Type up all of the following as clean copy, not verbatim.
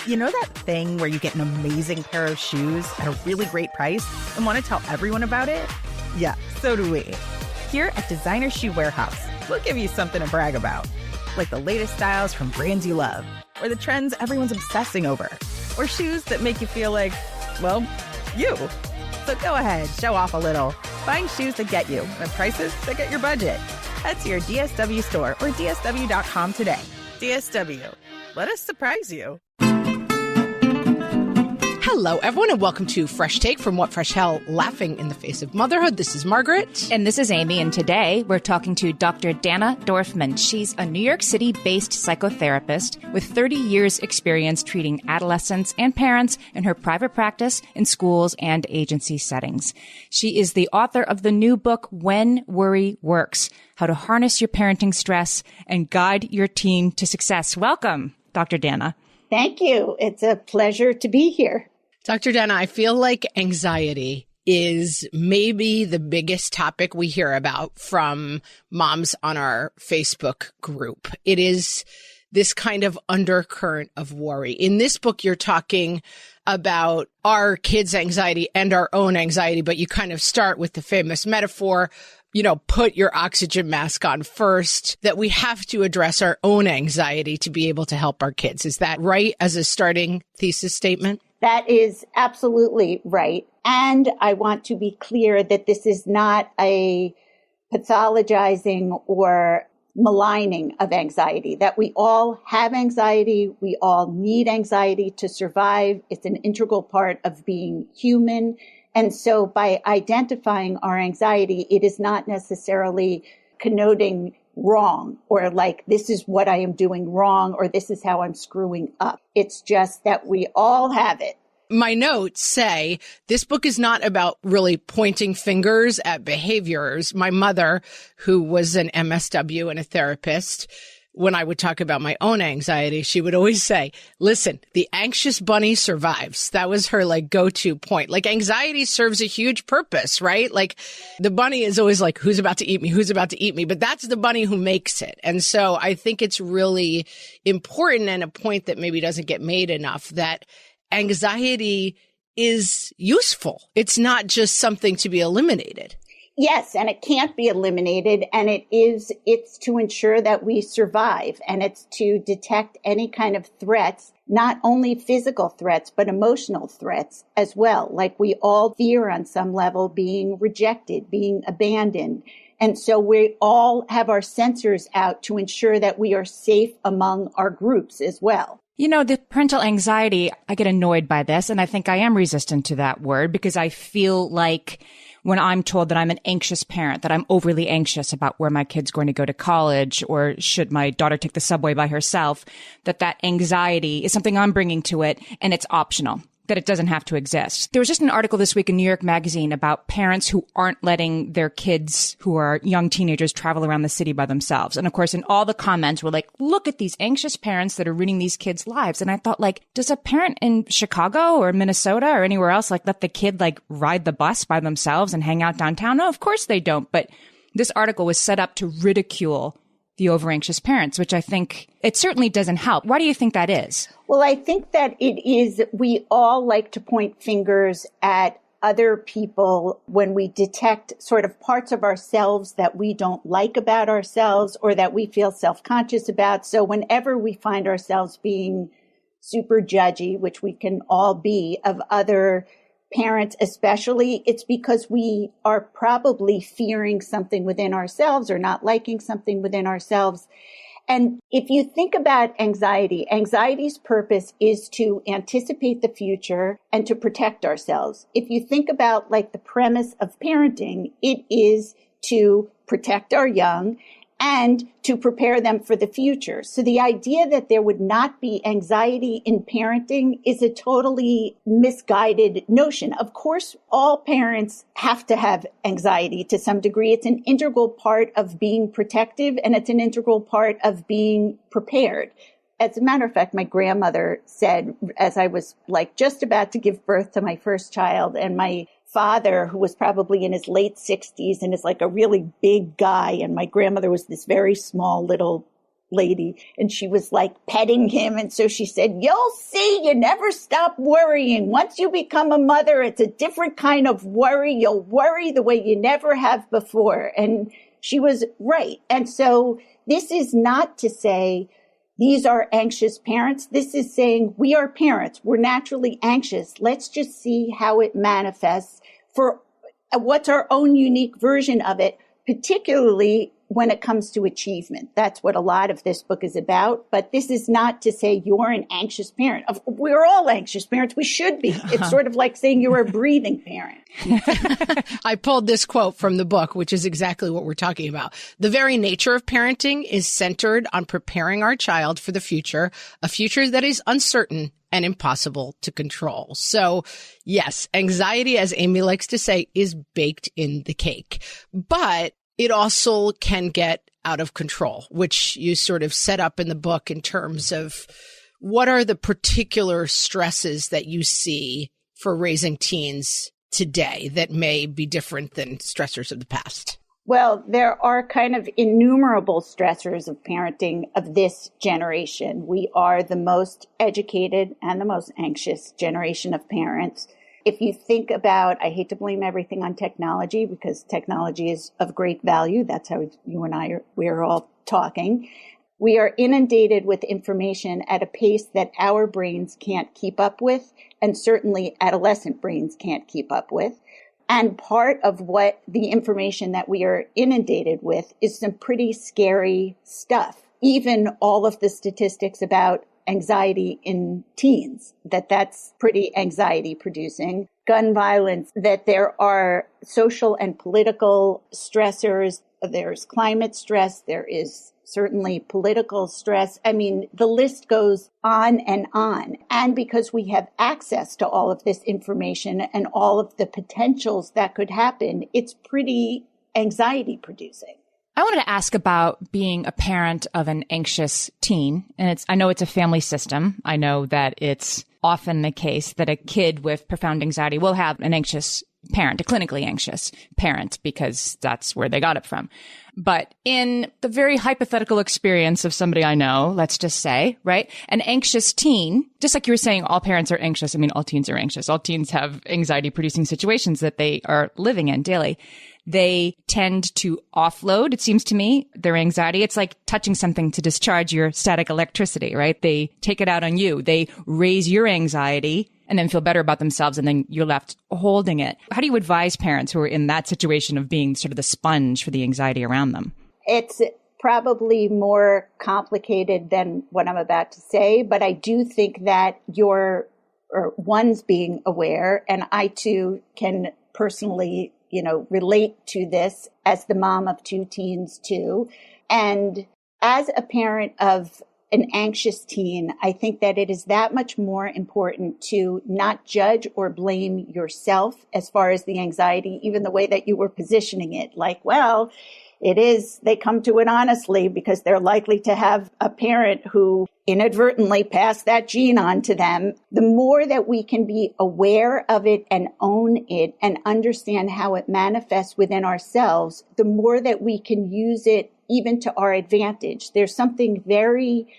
You know that thing where you get an amazing pair of shoes at a really great price and want to tell everyone about it? Yeah, so do we. Here at Designer Shoe Warehouse, we'll give you something to brag about, like the latest styles from brands you love, or the trends everyone's obsessing over, or shoes that make you feel like, well, you. So go ahead, show off a little. Find shoes that get you at prices that get your budget. Head to your DSW store or DSW.com today. DSW, let us surprise you. Hello, everyone, and welcome to Fresh Take from What Fresh Hell, Laughing in the Face of Motherhood. This is Margaret. And this is Amy, and today we're talking to Dr. Dana Dorfman. She's a New York City-based psychotherapist with 30 years experience treating adolescents and parents in her private practice, in schools, and agency settings. She is the author of the new book, When Worry Works, How to Harness Your Parenting Stress and Guide Your Teen to Success. Welcome, Dr. Dana. Thank you. It's a pleasure to be here. Dr. Dana, I feel like anxiety is maybe the biggest topic we hear about from moms on our Facebook group. It is this kind of undercurrent of worry. In this book, you're talking about our kids' anxiety and our own anxiety, but you kind of start with the famous metaphor, put your oxygen mask on first, that we have to address our own anxiety to be able to help our kids. Is that right as a starting thesis statement? That is absolutely right. And I want to be clear that this is not a pathologizing or maligning of anxiety, that we all have anxiety. We all need anxiety to survive. It's an integral part of being human. And so by identifying our anxiety, it is not necessarily connoting wrong or like this is what I am doing wrong or this is how I'm screwing up. It's just that we all have it. My notes say this book is not about really pointing fingers at behaviors. My mother, who was an MSW and a therapist, when I would talk about my own anxiety, she would always say, listen, the anxious bunny survives. That was her go-to point. Anxiety serves a huge purpose, right? The bunny is always like, who's about to eat me? Who's about to eat me? But that's the bunny who makes it. And so I think it's really important and a point that maybe doesn't get made enough that anxiety is useful. It's not just something to be eliminated. Yes, and it can't be eliminated, and it's to ensure that we survive, and it's to detect any kind of threats, not only physical threats, but emotional threats as well. Like we all fear on some level being rejected, being abandoned. And so we all have our sensors out to ensure that we are safe among our groups as well. The parental anxiety, I get annoyed by this, and I think I am resistant to that word because I feel like when I'm told that I'm an anxious parent, that I'm overly anxious about where my kid's going to go to college or should my daughter take the subway by herself, that anxiety is something I'm bringing to it and it's optional, that it doesn't have to exist. There was just an article this week in New York Magazine about parents who aren't letting their kids who are young teenagers travel around the city by themselves. And of course, in all the comments were like, look at these anxious parents that are ruining these kids' lives. And I thought does a parent in Chicago or Minnesota or anywhere else let the kid ride the bus by themselves and hang out downtown? No, of course they don't. But this article was set up to ridicule the over-anxious parents, which I think it certainly doesn't help. Why do you think that is? Well, I think that we all like to point fingers at other people when we detect sort of parts of ourselves that we don't like about ourselves or that we feel self-conscious about. So whenever we find ourselves being super judgy, which we can all be, of other parents especially, it's because we are probably fearing something within ourselves or not liking something within ourselves. And if you think about anxiety's purpose is to anticipate the future and to protect ourselves. If you think about the premise of parenting, it is to protect our young and to prepare them for the future. So the idea that there would not be anxiety in parenting is a totally misguided notion. Of course, all parents have to have anxiety to some degree. It's an integral part of being protective, and it's an integral part of being prepared. As a matter of fact, my grandmother said, as I was just about to give birth to my first child, and my father, who was probably in his late 60s and is a really big guy, and my grandmother was this very small little lady, and she was like petting him. And so she said, you'll see, you never stop worrying. Once you become a mother, it's a different kind of worry. You'll worry the way you never have before. And she was right. And so this is not to say these are anxious parents. This is saying we are parents. We're naturally anxious. Let's just see how it manifests for what's our own unique version of it, particularly when it comes to achievement. That's what a lot of this book is about. But this is not to say you're an anxious parent. We're all anxious parents. We should be. It's sort of like saying you're a breathing parent. I pulled this quote from the book, which is exactly what we're talking about. The very nature of parenting is centered on preparing our child for the future, a future that is uncertain and impossible to control. So yes, anxiety, as Amy likes to say, is baked in the cake. But it also can get out of control, which you sort of set up in the book in terms of what are the particular stresses that you see for raising teens today that may be different than stressors of the past? Well, there are kind of innumerable stressors of parenting of this generation. We are the most educated and the most anxious generation of parents. If you think about, I hate to blame everything on technology because technology is of great value. That's how you and we're all talking. We are inundated with information at a pace that our brains can't keep up with, and certainly adolescent brains can't keep up with. And part of what the information that we are inundated with is some pretty scary stuff. Even all of the statistics about anxiety in teens, that's pretty anxiety producing. Gun violence, that there are social and political stressors. There's climate stress. There is certainly political stress. I mean, the list goes on and on. And because we have access to all of this information and all of the potentials that could happen, it's pretty anxiety producing. I wanted to ask about being a parent of an anxious teen. And I know it's a family system. I know that it's often the case that a kid with profound anxiety will have an anxious parent, a clinically anxious parent, because that's where they got it from. But in the very hypothetical experience of somebody I know, let's just say, right, an anxious teen, just like you were saying, all parents are anxious. I mean, all teens are anxious. All teens have anxiety producing situations that they are living in daily. They tend to offload, it seems to me, their anxiety. It's like touching something to discharge your static electricity, right? They take it out on you. They raise your anxiety and then feel better about themselves, and then you're left holding it. How do you advise parents who are in that situation of being sort of the sponge for the anxiety around them? It's probably more complicated than what I'm about to say, but I do think that one's being aware, and I too can personally relate to this as the mom of two teens too. And as a parent of an anxious teen, I think that it is that much more important to not judge or blame yourself as far as the anxiety, even the way that you were positioning it. Like, well, they come to it honestly because they're likely to have a parent who inadvertently passed that gene on to them. The more that we can be aware of it and own it and understand how it manifests within ourselves, the more that we can use it even to our advantage. There's something very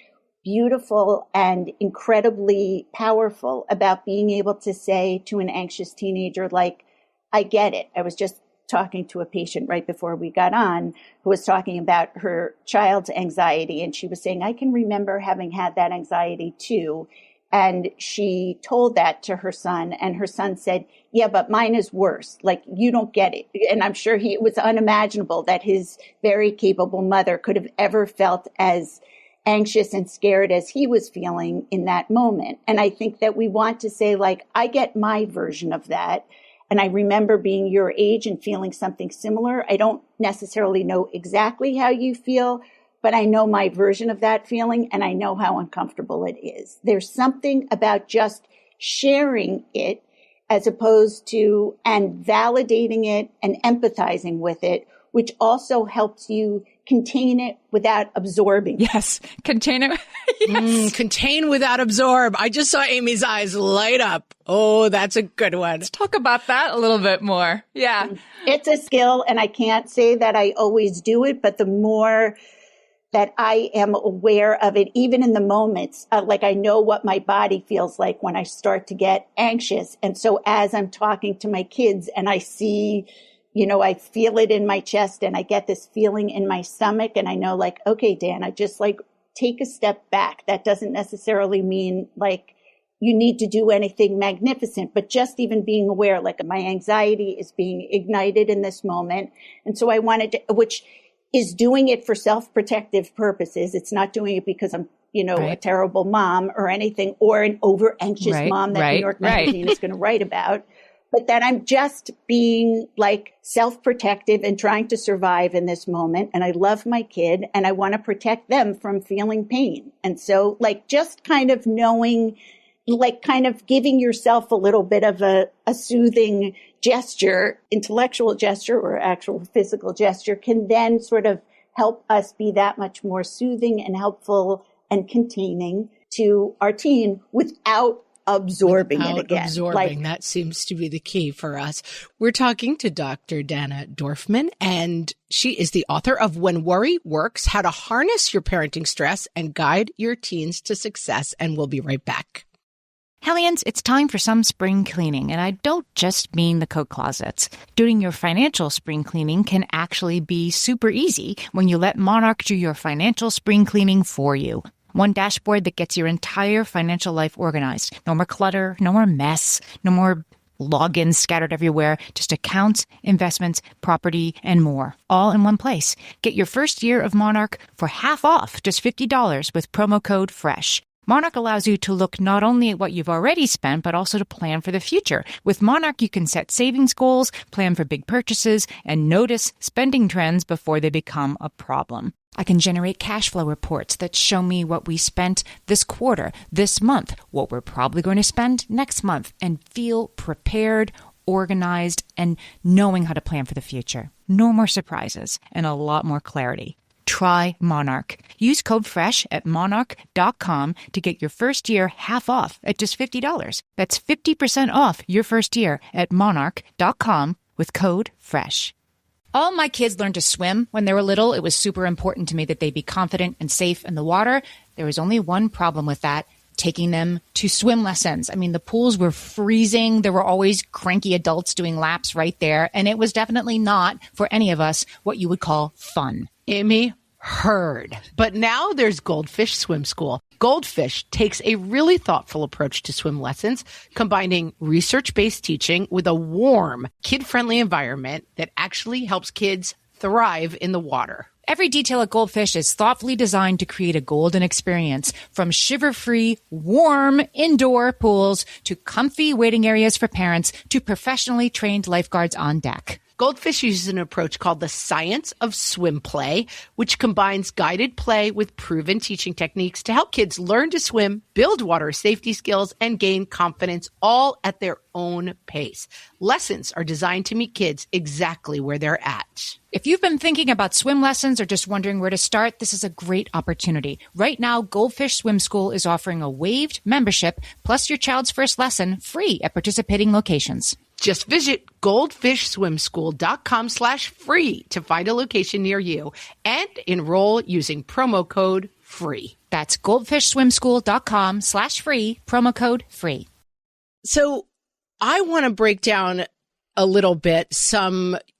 beautiful and incredibly powerful about being able to say to an anxious teenager, like, I get it. I was just talking to a patient right before we got on who was talking about her child's anxiety. And she was saying, I can remember having had that anxiety too. And she told that to her son, and her son said, yeah, but mine is worse. Like, you don't get it. And I'm sure it was unimaginable that his very capable mother could have ever felt as anxious and scared as he was feeling in that moment. And I think that we want to say, like, I get my version of that. And I remember being your age and feeling something similar. I don't necessarily know exactly how you feel, but I know my version of that feeling, and I know how uncomfortable it is. There's something about just sharing it as opposed to, and validating it and empathizing with it, which also helps you contain it without absorbing. Yes. Contain it. Yes. Contain without absorb. I just saw Amy's eyes light up. Oh, that's a good one. Let's talk about that a little bit more. Yeah. It's a skill, and I can't say that I always do it, but the more that I am aware of it, even in the moments. Like I know what my body feels like when I start to get anxious. And so as I'm talking to my kids and I see, I feel it in my chest and I get this feeling in my stomach and I know like, okay, Dan, I just like take a step back. That doesn't necessarily mean like you need to do anything magnificent, but just even being aware, like my anxiety is being ignited in this moment. And so I wanted to, which is doing it for self-protective purposes. It's not doing it because I'm, a terrible mom or anything, or an over anxious mom that New York Magazine is going to write about, but that I'm just being like self-protective and trying to survive in this moment. And I love my kid and I want to protect them from feeling pain. And so like just kind of knowing, like kind of giving yourself a little bit of a soothing gesture, intellectual gesture or actual physical gesture can then sort of help us be that much more soothing and helpful and containing to our teen without absorbing it again. That seems to be the key for us. We're talking to Dr. Dana Dorfman, and she is the author of When Worry Works, How to Harness Your Parenting Stress and Guide Your Teens to Success. And we'll be right back. Hellions, it's time for some spring cleaning, and I don't just mean the coat closets. Doing your financial spring cleaning can actually be super easy when you let Monarch do your financial spring cleaning for you. One dashboard that gets your entire financial life organized. No more clutter, no more mess, no more logins scattered everywhere, just accounts, investments, property, and more, all in one place. Get your first year of Monarch for half off, just $50 with promo code FRESH. Monarch allows you to look not only at what you've already spent, but also to plan for the future. With Monarch, you can set savings goals, plan for big purchases, and notice spending trends before they become a problem. I can generate cash flow reports that show me what we spent this quarter, this month, what we're probably going to spend next month, and feel prepared, organized, and knowing how to plan for the future. No more surprises and a lot more clarity. Try Monarch. Use code FRESH at monarch.com to get your first year half off at just $50. That's 50% off your first year at monarch.com with code FRESH. All my kids learned to swim when they were little. It was super important to me that they be confident and safe in the water. There was only one problem with that: taking them to swim lessons. I mean, the pools were freezing. There were always cranky adults doing laps right there. And it was definitely not, for any of us, what you would call fun. Amy, heard. But now there's Goldfish Swim School. Goldfish takes a really thoughtful approach to swim lessons, combining research-based teaching with a warm, kid-friendly environment that actually helps kids thrive in the water. Every detail at Goldfish is thoughtfully designed to create a golden experience, from shiver-free, warm indoor pools to comfy waiting areas for parents to professionally trained lifeguards on deck. Goldfish uses an approach called the science of swim play, which combines guided play with proven teaching techniques to help kids learn to swim, build water safety skills, and gain confidence, all at their own pace. Lessons are designed to meet kids exactly where they're at. If you've been thinking about swim lessons or just wondering where to start, this is a great opportunity. Right now, Goldfish Swim School is offering a waived membership plus your child's first lesson free at participating locations. Just visit goldfishswimschool.com/free to find a location near you and enroll using promo code FREE. That's goldfishswimschool.com/free, promo code FREE. So I want to break down a little bit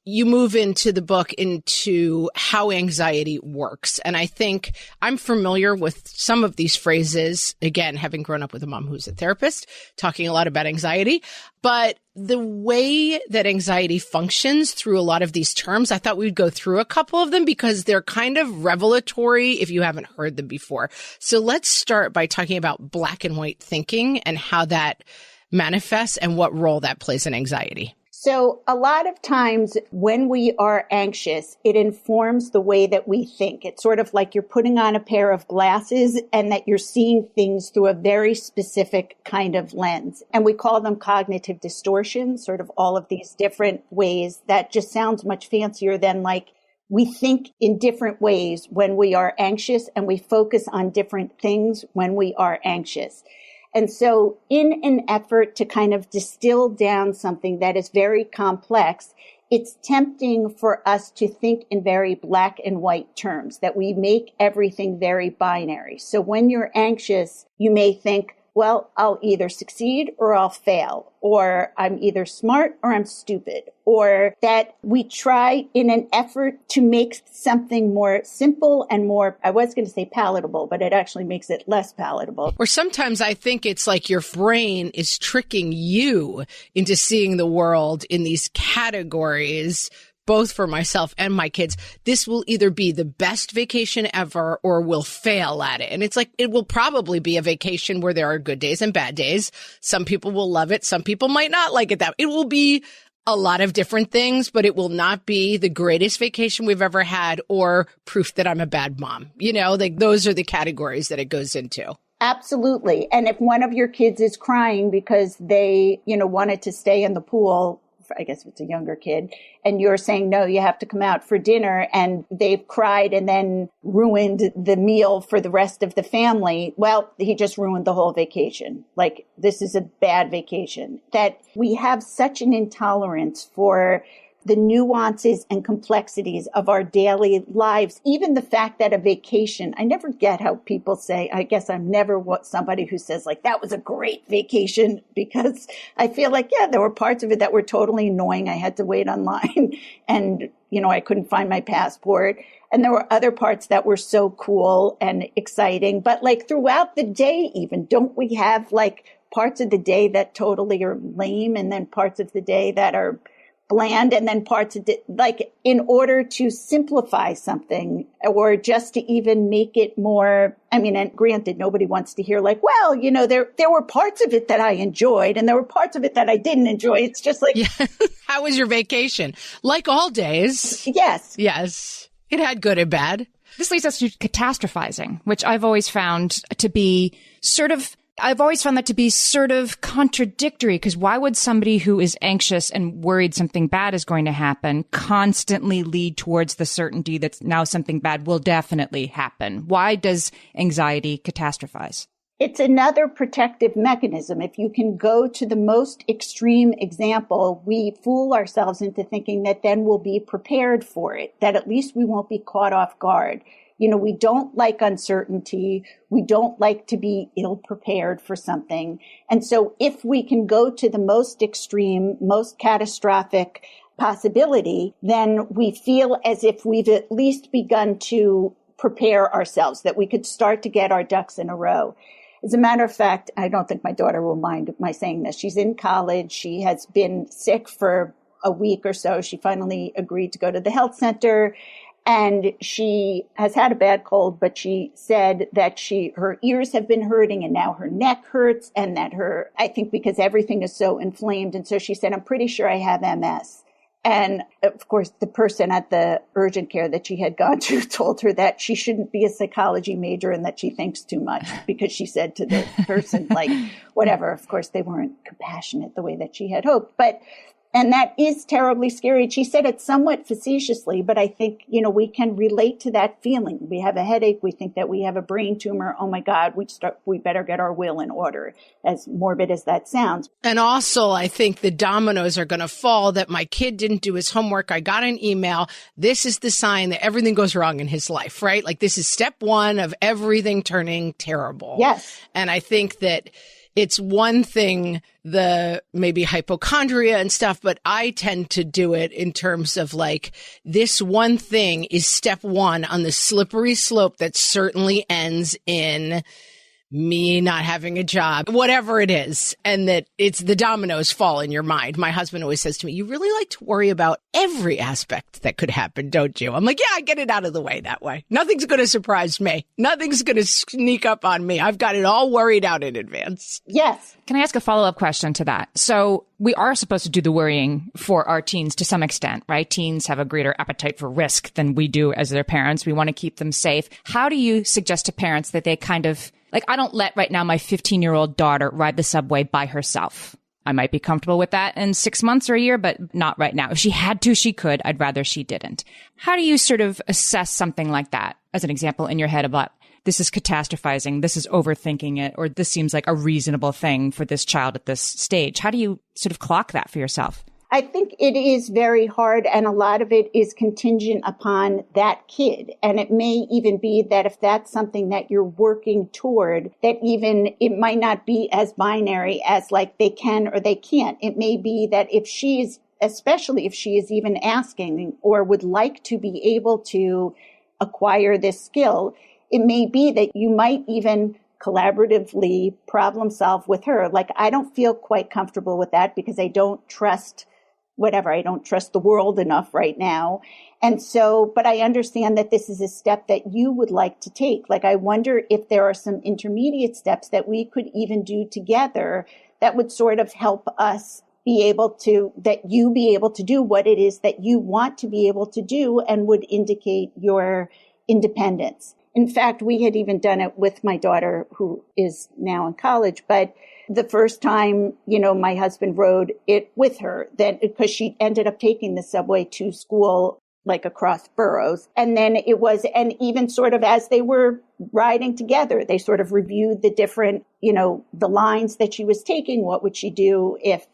you move into the book into how anxiety works. And I think I'm familiar with some of these phrases, again, having grown up with a mom who's a therapist, talking a lot about anxiety. But the way that anxiety functions through a lot of these terms, I thought we'd go through a couple of them because they're kind of revelatory if you haven't heard them before. So let's start by talking about black and white thinking and how that manifests and what role that plays in anxiety. So a lot of times when we are anxious, it informs the way that we think. It's sort of like you're putting on a pair of glasses and that you're seeing things through a very specific kind of lens. And we call them cognitive distortions, sort of all of these different ways that just sounds much fancier than like we think in different ways when we are anxious and we focus on different things when we are anxious. And so in an effort to kind of distill down something that is very complex, it's tempting for us to think in very black and white terms, that we make everything very binary. So when you're anxious, you may think, well, I'll either succeed or I'll fail, or I'm either smart or I'm stupid, or that we try in an effort to make something more simple and more, I was going to say palatable, but it actually makes it less palatable. Or sometimes I think it's like your brain is tricking you into seeing the world in these categories, both for myself and my kids. This will either be the best vacation ever or we'll fail at it. And it's like, it will probably be a vacation where there are good days and bad days. Some people will love it. Some people might not like it. It will be a lot of different things, but it will not be the greatest vacation we've ever had or proof that I'm a bad mom. You know, like those are the categories that it goes into. Absolutely. And if one of your kids is crying because they, wanted to stay in the pool, I guess if it's a younger kid, and you're saying, no, you have to come out for dinner, and they've cried and then ruined the meal for the rest of the family, well, he just ruined the whole vacation. Like, this is a bad vacation. That we have such an intolerance for the nuances and complexities of our daily lives. Even the fact that a vacation, I never get how people say, I guess I'm never somebody who says like, that was a great vacation, because I feel like, yeah, there were parts of it that were totally annoying. I had to wait online and, I couldn't find my passport. And there were other parts that were so cool and exciting. But like throughout the day, even, don't we have like parts of the day that totally are lame, and then parts of the day that are bland, and then parts of it, like, in order to simplify something or just to even make it more, and granted, nobody wants to hear like, well, there were parts of it that I enjoyed and there were parts of it that I didn't enjoy. It's just like, yeah. How was your vacation? Like all days. Yes. Yes. It had good and bad. This leads us to catastrophizing, which I've always found to be sort of contradictory, because why would somebody who is anxious and worried something bad is going to happen constantly lead towards the certainty that now something bad will definitely happen? Why does anxiety catastrophize? It's another protective mechanism. If you can go to the most extreme example, we fool ourselves into thinking that then we'll be prepared for it, that at least we won't be caught off guard. We don't like uncertainty. We don't like to be ill prepared for something. And so if we can go to the most extreme, most catastrophic possibility, then we feel as if we've at least begun to prepare ourselves, that we could start to get our ducks in a row. As a matter of fact, I don't think my daughter will mind my saying this. She's in college. She has been sick for a week or so. She finally agreed to go to the health center. And she has had a bad cold, but she said that her ears have been hurting and now her neck hurts, and that I think because everything is so inflamed. And so she said, I'm pretty sure I have MS. And of course, the person at the urgent care that she had gone to told her that she shouldn't be a psychology major and that she thinks too much, because she said to the person, like, whatever. Of course, they weren't compassionate the way that she had hoped. And that is terribly scary. She said it somewhat facetiously, but I think, we can relate to that feeling. We have a headache. We think that we have a brain tumor. Oh my God, we better get our will in order, as morbid as that sounds. And also, I think the dominoes are going to fall, that my kid didn't do his homework. I got an email. This is the sign that everything goes wrong in his life, right? Like, this is step one of everything turning terrible. Yes. And I think that it's one thing, the maybe hypochondria and stuff, but I tend to do it in terms of like, this one thing is step one on the slippery slope that certainly ends in me not having a job, whatever it is, and that it's the dominoes fall in your mind. My husband always says to me, you really like to worry about every aspect that could happen, don't you? I'm like, yeah, I get it out of the way that way. Nothing's going to surprise me. Nothing's going to sneak up on me. I've got it all worried out in advance. Yes. Can I ask a follow-up question to that? So we are supposed to do the worrying for our teens to some extent, right? Teens have a greater appetite for risk than we do as their parents. We want to keep them safe. How do you suggest to parents that they kind of, like, I don't let right now my 15-year-old daughter ride the subway by herself. I might be comfortable with that in 6 months or a year, but not right now. If she had to, she could. I'd rather she didn't. How do you sort of assess something like that as an example in your head about this is catastrophizing, this is overthinking it, or this seems like a reasonable thing for this child at this stage? How do you sort of clock that for yourself? I think it is very hard, and a lot of it is contingent upon that kid. And it may even be that if that's something that you're working toward, that even it might not be as binary as like they can or they can't. It may be that if especially if she is even asking or would like to be able to acquire this skill, it may be that you might even collaboratively problem solve with her. Like, I don't feel quite comfortable with that because I don't trust I don't trust the world enough right now. And so, but I understand that this is a step that you would like to take. Like, I wonder if there are some intermediate steps that we could even do together that would sort of help us that you be able to do what it is that you want to be able to do and would indicate your independence. In fact, we had even done it with my daughter, who is now in college, but the first time, my husband rode it with her, then because she ended up taking the subway to school, like across boroughs. And then and even sort of as they were riding together, they sort of reviewed the different, the lines that she was taking. What would she do if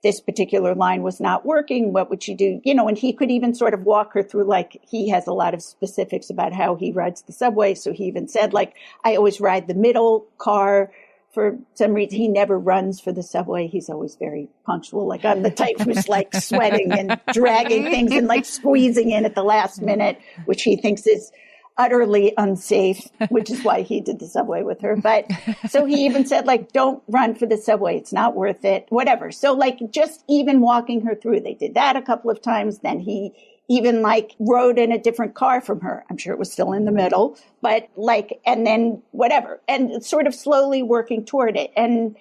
this particular line was not working? What would she do? And he could even sort of walk her through, like, he has a lot of specifics about how he rides the subway. So he even said, like, I always ride the middle car. For some reason, he never runs for the subway. He's always very punctual. Like, I'm the type who's like sweating and dragging things and like squeezing in at the last minute, which he thinks is utterly unsafe, which is why he did the subway with her. But so he even said, like, don't run for the subway. It's not worth it, whatever. So like just even walking her through, they did that a couple of times. Then he even like rode in a different car from her. I'm sure it was still in the middle, but like, and then whatever, and sort of slowly working toward it. And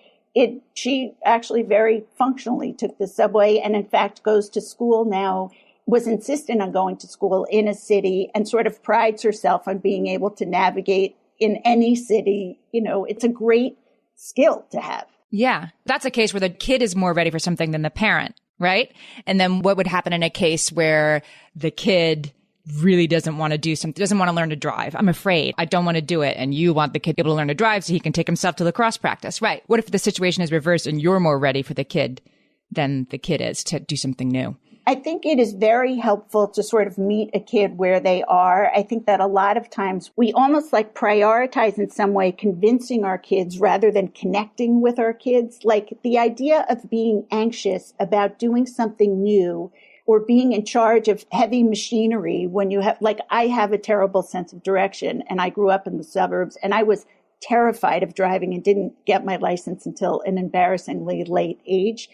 she actually very functionally took the subway and in fact goes to school now, was insistent on going to school in a city and sort of prides herself on being able to navigate in any city. It's a great skill to have. Yeah. That's a case where the kid is more ready for something than the parent, right? And then what would happen in a case where the kid really doesn't want to do something, doesn't want to learn to drive? I'm afraid. I don't want to do it. And you want the kid to be able to learn to drive so he can take himself to lacrosse practice. Right. What if the situation is reversed and you're more ready for the kid than the kid is to do something new? I think it is very helpful to sort of meet a kid where they are. I think that a lot of times we almost like prioritize in some way convincing our kids rather than connecting with our kids. Like the idea of being anxious about doing something new or being in charge of heavy machinery when you have, like, I have a terrible sense of direction and I grew up in the suburbs and I was terrified of driving and didn't get my license until an embarrassingly late age.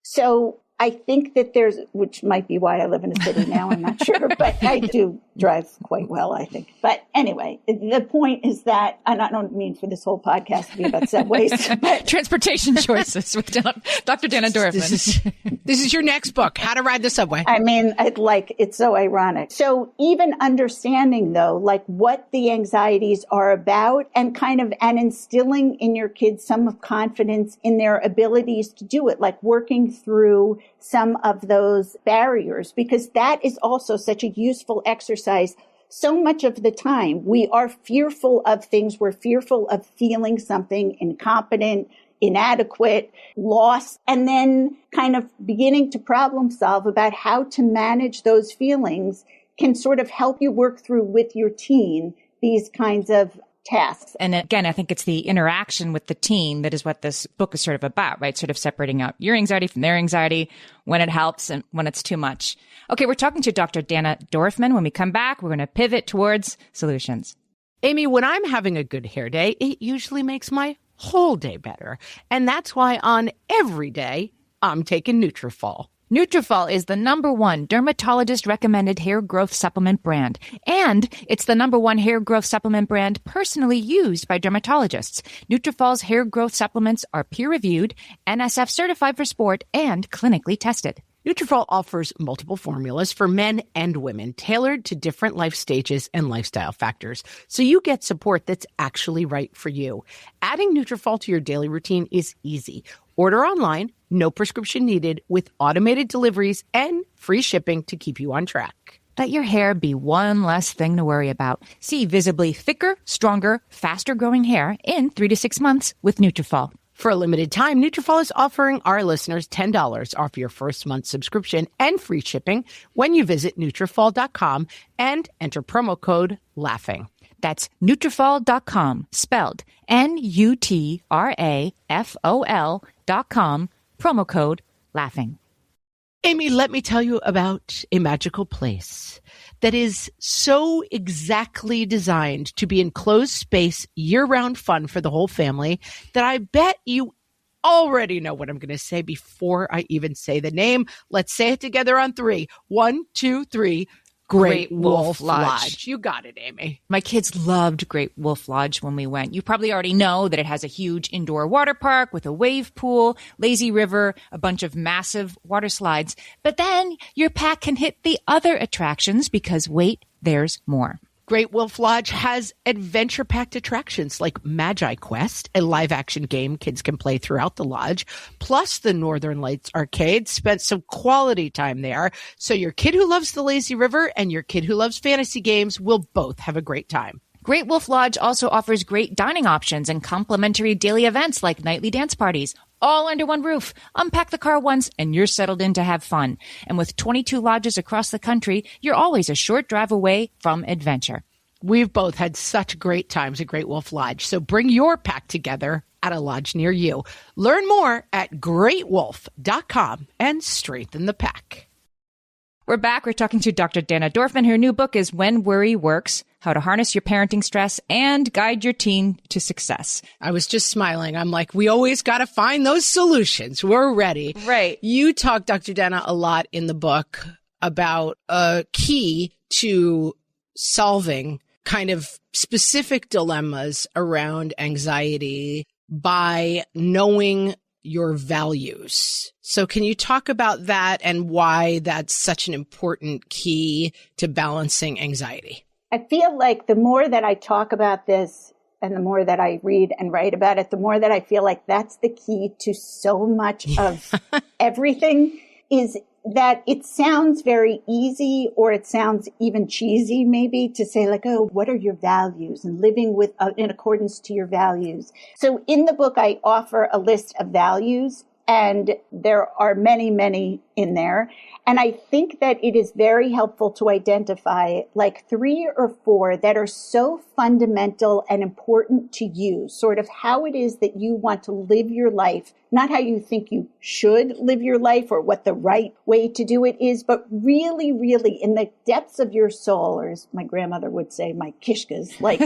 So I think that which might be why I live in a city now, I'm not sure, but I do drive quite well, I think. But anyway, the point is that, and I don't mean for this whole podcast to be about subways, but transportation choices with Dr. Dana Dorfman. This is your next book, How to Ride the Subway. I mean, it's so ironic. So even understanding though, like what the anxieties are about and instilling in your kids some of confidence in their abilities to do it, like working through some of those barriers, because that is also such a useful exercise. So much of the time we are fearful of things. We're fearful of feeling something incompetent, inadequate, lost, and then kind of beginning to problem solve about how to manage those feelings can sort of help you work through with your teen these kinds of tasks. And again, I think it's the interaction with the teen that is what this book is sort of about, right? Sort of separating out your anxiety from their anxiety, when it helps and when it's too much. Okay, we're talking to Dr. Dana Dorfman. When we come back, we're going to pivot towards solutions. Amy, when I'm having a good hair day, it usually makes my whole day better. And that's why on every day, I'm taking Nutrafol. Nutrafol is the #1 dermatologist-recommended hair growth supplement brand, and it's the #1 hair growth supplement brand personally used by dermatologists. Nutrafol's hair growth supplements are peer-reviewed, NSF certified for sport, and clinically tested. Nutrafol offers multiple formulas for men and women tailored to different life stages and lifestyle factors, so you get support that's actually right for you. Adding Nutrafol to your daily routine is easy. Order online, no prescription needed, with automated deliveries and free shipping to keep you on track. Let your hair be one less thing to worry about. See visibly thicker, stronger, faster-growing hair in 3 to 6 months with Nutrafol. For a limited time, Nutrafol is offering our listeners $10 off your first month subscription and free shipping when you visit Nutrafol.com and enter promo code LAUGHING. That's Nutrafol.com, spelled Nutrafol.com, promo code LAUGHING. Amy, let me tell you about a magical place that is so exactly designed to be enclosed space, year-round fun for the whole family that I bet you already know what I'm going to say before I even say the name. Let's say it together on 3. 1, 2, 3. Great Wolf Lodge. You got it, Amy. My kids loved Great Wolf Lodge when we went. You probably already know that it has a huge indoor water park with a wave pool, lazy river, a bunch of massive water slides. But then your pack can hit the other attractions because wait, there's more. Great Wolf Lodge has adventure-packed attractions like Magi Quest, a live-action game kids can play throughout the lodge, plus the Northern Lights Arcade. Spent some quality time there, so your kid who loves the lazy river and your kid who loves fantasy games will both have a great time. Great Wolf Lodge also offers great dining options and complimentary daily events like nightly dance parties, all under one roof. Unpack the car once and you're settled in to have fun. And with 22 lodges across the country, you're always a short drive away from adventure. We've both had such great times at Great Wolf Lodge, so bring your pack together at a lodge near you. Learn more at greatwolf.com and strengthen the pack. We're back. We're talking to Dr. Dana Dorfman. Her new book is When Worry Works, How to Harness Your Parenting Stress and Guide Your Teen to Success. I was just smiling. I'm like, we always got to find those solutions. We're ready. Right. You talk, Dr. Dana, a lot in the book about a key to solving kind of specific dilemmas around anxiety by knowing your values. So can you talk about that and why that's such an important key to balancing anxiety? I feel like the more that I talk about this and the more that I read and write about it, the more that I feel like that's the key to so much of everything, is that it sounds very easy, or it sounds even cheesy maybe, to say like, oh, what are your values, and living with in accordance to your values. So in the book, I offer a list of values, and there are many, many in there. And I think that it is very helpful to identify like 3 or 4 that are so fundamental and important to you, sort of how it is that you want to live your life, not how you think you should live your life or what the right way to do it is, but really, really in the depths of your soul, or as my grandmother would say, my kishkas, like,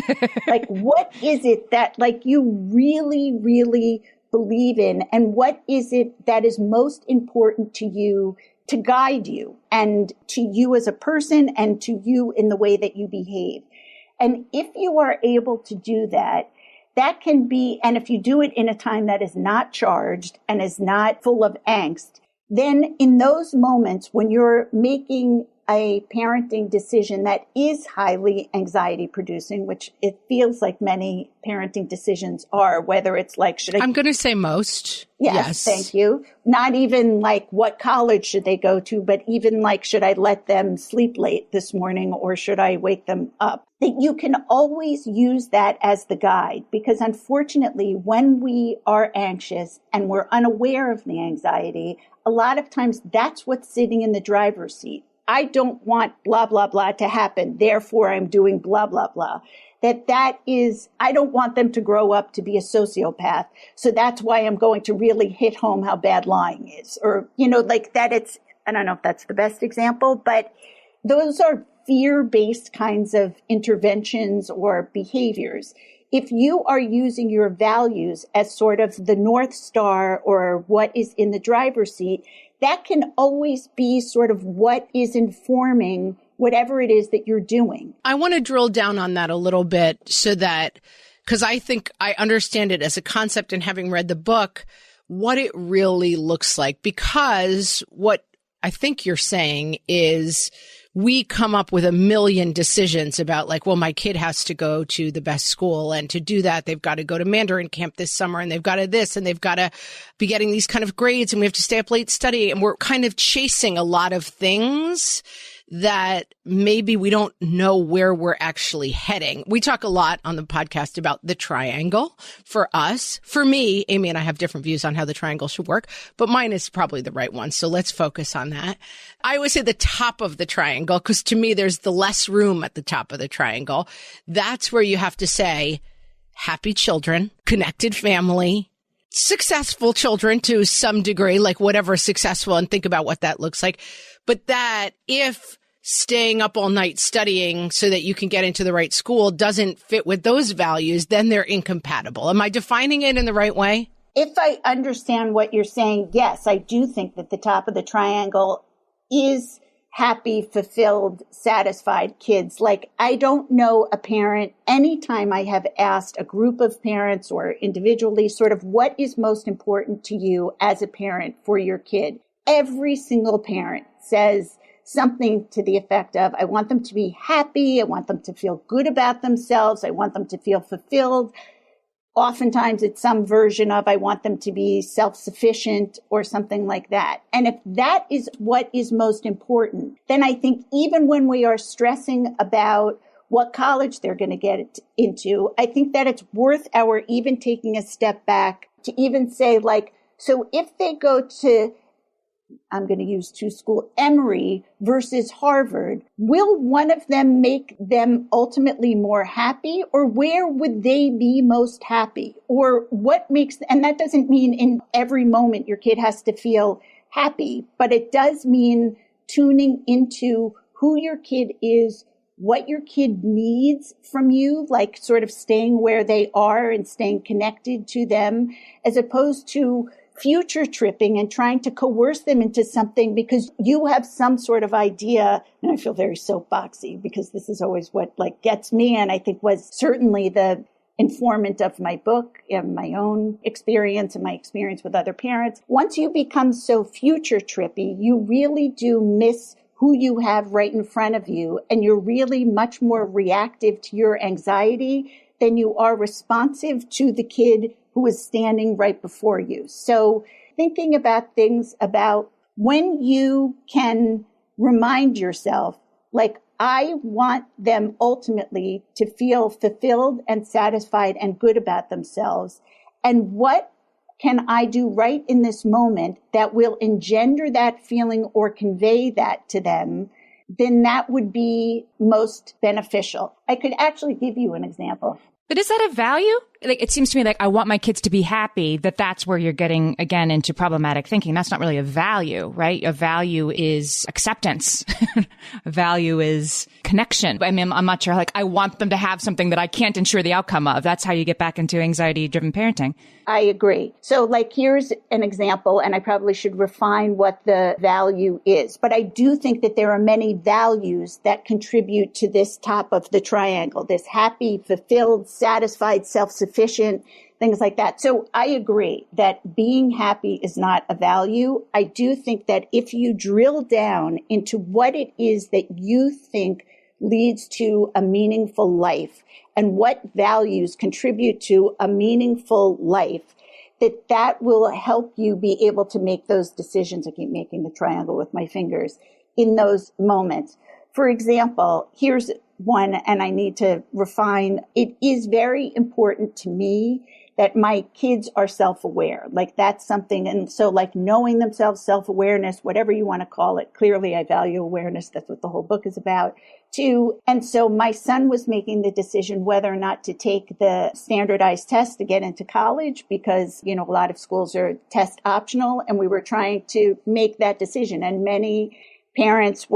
like what is it that like you really, really believe in, and what is it that is most important to you to guide you and to you as a person and to you in the way that you behave. And if you are able to do that, that can be, and if you do it in a time that is not charged and is not full of angst, then in those moments when you're making a parenting decision that is highly anxiety producing, which it feels like many parenting decisions are, whether it's like, I'm going to say most. Yes. Thank you. Not even like what college should they go to, but even like, should I let them sleep late this morning or should I wake them up? That you can always use that as the guide, because unfortunately, when we are anxious and we're unaware of the anxiety, a lot of times that's what's sitting in the driver's seat. I don't want blah, blah, blah to happen. Therefore, I'm doing blah, blah, blah. That is, I don't want them to grow up to be a sociopath. So that's why I'm going to really hit home how bad lying is. Or, you know, like that it's, I don't know if that's the best example, but those are fear-based kinds of interventions or behaviors. If you are using your values as sort of the North Star or what is in the driver's seat, that can always be sort of what is informing whatever it is that you're doing. I want to drill down on that a little bit so that, because I think I understand it as a concept, and having read the book, what it really looks like. Because what I think you're saying is we come up with a million decisions about like, well, my kid has to go to the best school, and to do that, they've got to go to Mandarin camp this summer, and they've got to this, and they've got to be getting these kind of grades, and we have to stay up late studying. And we're kind of chasing a lot of things that maybe we don't know where we're actually heading. We talk a lot on the podcast about the triangle for us. For me, Amy and I have different views on how the triangle should work, but mine is probably the right one. So let's focus on that. I always say the top of the triangle, because to me, there's the less room at the top of the triangle. That's where you have to say happy children, connected family, successful children to some degree, like whatever is successful, and think about what that looks like. But that if staying up all night studying so that you can get into the right school doesn't fit with those values, then they're incompatible. Am I defining it in the right way? If I understand what you're saying, yes, I do think that the top of the triangle is happy, fulfilled, satisfied kids. Like, I don't know a parent, anytime I have asked a group of parents or individually sort of what is most important to you as a parent for your kid, every single parent says something to the effect of, I want them to be happy. I want them to feel good about themselves. I want them to feel fulfilled. Oftentimes it's some version of, I want them to be self-sufficient or something like that. And if that is what is most important, then I think even when we are stressing about what college they're going to get into, I think that it's worth our even taking a step back to even say, like, so if they go to, I'm going to use two school, Emory versus Harvard, will one of them make them ultimately more happy, or where would they be most happy? Or what makes, and that doesn't mean in every moment your kid has to feel happy, but it does mean tuning into who your kid is, what your kid needs from you, like sort of staying where they are and staying connected to them, as opposed to future tripping and trying to coerce them into something because you have some sort of idea. And I feel very soapboxy because this is always what like gets me, and I think was certainly the informant of my book and my own experience and my experience with other parents. Once you become so future trippy, you really do miss who you have right in front of you, and you're really much more reactive to your anxiety than you are responsive to the kid who is standing right before you. So thinking about things about when you can remind yourself, like, I want them ultimately to feel fulfilled and satisfied and good about themselves. And what can I do right in this moment that will engender that feeling or convey that to them? Then that would be most beneficial. I could actually give you an example. But is that a value? Like, it seems to me like I want my kids to be happy, that's where you're getting, again, into problematic thinking. That's not really a value, right? A value is acceptance. A value is connection. I mean, I'm not sure, like, I want them to have something that I can't ensure the outcome of. That's how you get back into anxiety-driven parenting. I agree. So, like, here's an example, and I probably should refine what the value is. But I do think that there are many values that contribute to this top of the triangle, this happy, fulfilled, satisfied, self-sufficient, things like that. So I agree that being happy is not a value. I do think that if you drill down into what it is that you think leads to a meaningful life and what values contribute to a meaningful life, that will help you be able to make those decisions. I keep making the triangle with my fingers in those moments. For example, here's one, and I need to refine. It is very important to me that my kids are self-aware. Like, that's something. And so, like, knowing themselves, self-awareness, whatever you want to call it. Clearly, I value awareness. That's what the whole book is about, too. And so my son was making the decision whether or not to take the standardized test to get into college because, you know, a lot of schools are test optional. And we were trying to make that decision. And many parents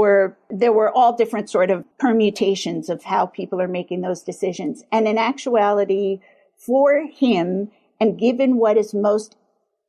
there were all different sort of permutations of how people are making those decisions. And in actuality, for him, and given what is most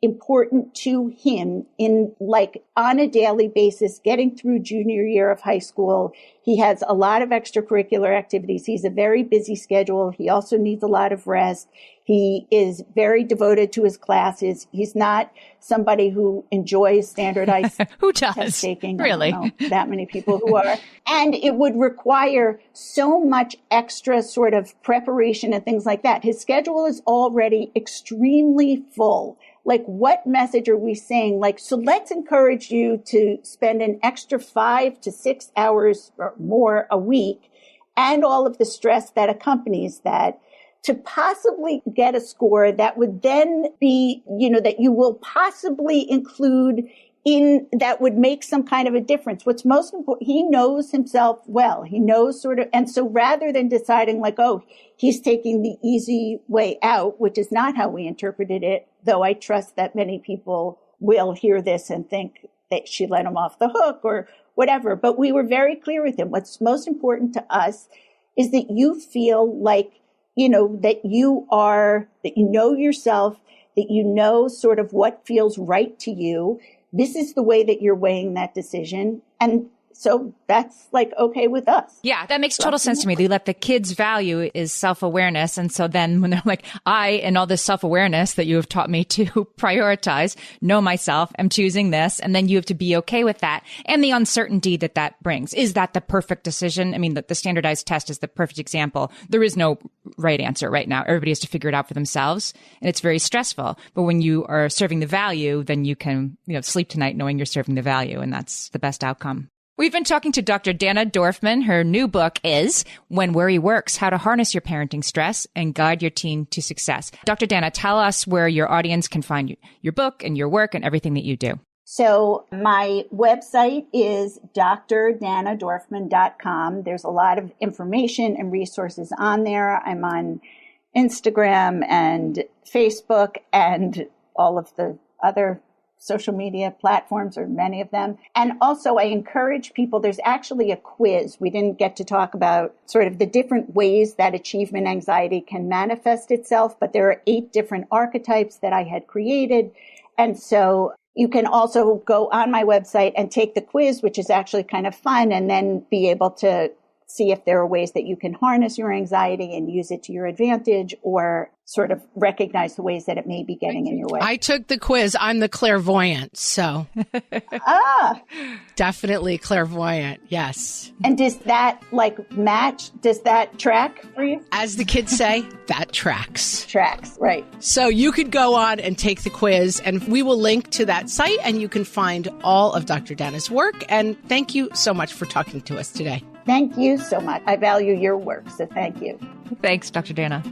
important to him in, like, on a daily basis, getting through junior year of high school, he has a lot of extracurricular activities. He's a very busy schedule. He also needs a lot of rest. He is very devoted to his classes. He's not somebody who enjoys standardized who does? Test taking. Really? I don't know that many people who are. And it would require so much extra sort of preparation and things like that. His schedule is already extremely full. like, what message are we saying? Like, so let's encourage you to spend an extra 5 to 6 hours or more a week and all of the stress that accompanies that to possibly get a score that would then be, that you will possibly include in that would make some kind of a difference. What's most important, he knows himself well. He knows sort of, and so rather than deciding like, oh, he's taking the easy way out, which is not how we interpreted it, though I trust that many people will hear this and think that she let him off the hook or whatever. But we were very clear with him. What's most important to us is that you feel like, that you know yourself, that you know sort of what feels right to you. This is the way that you're weighing that decision. And so that's like okay with us. Yeah, that makes total sense to me. They let the kids' value is self-awareness. And so then when they're like, and all this self-awareness that you have taught me to prioritize, know myself, I'm choosing this. And then you have to be okay with that. And the uncertainty that brings. Is that the perfect decision? I mean, the standardized test is the perfect example. There is no right answer right now. Everybody has to figure it out for themselves. And it's very stressful. But when you are serving the value, then you can, sleep tonight knowing you're serving the value. And that's the best outcome. We've been talking to Dr. Dana Dorfman. Her new book is When Worry Works, How to Harness Your Parenting Stress and Guide Your Teen to Success. Dr. Dana, tell us where your audience can find your book and your work and everything that you do. So my website is drdanadorfman.com. There's a lot of information and resources on there. I'm on Instagram and Facebook and all of the other social media platforms, or many of them. And also I encourage people, there's actually a quiz. We didn't get to talk about sort of the different ways that achievement anxiety can manifest itself, but there are 8 different archetypes that I had created. And so you can also go on my website and take the quiz, which is actually kind of fun, and then be able to see if there are ways that you can harness your anxiety and use it to your advantage, or sort of recognize the ways that it may be getting in your way. I took the quiz. I'm the clairvoyant, so definitely clairvoyant. Yes. And does that match? Does that track for you? As the kids say, that tracks. Tracks, right. So you could go on and take the quiz, and we will link to that site, and you can find all of Dr. Dana's work. And thank you so much for talking to us today. Thank you so much. I value your work, so thank you. Thanks, Dr. Dana.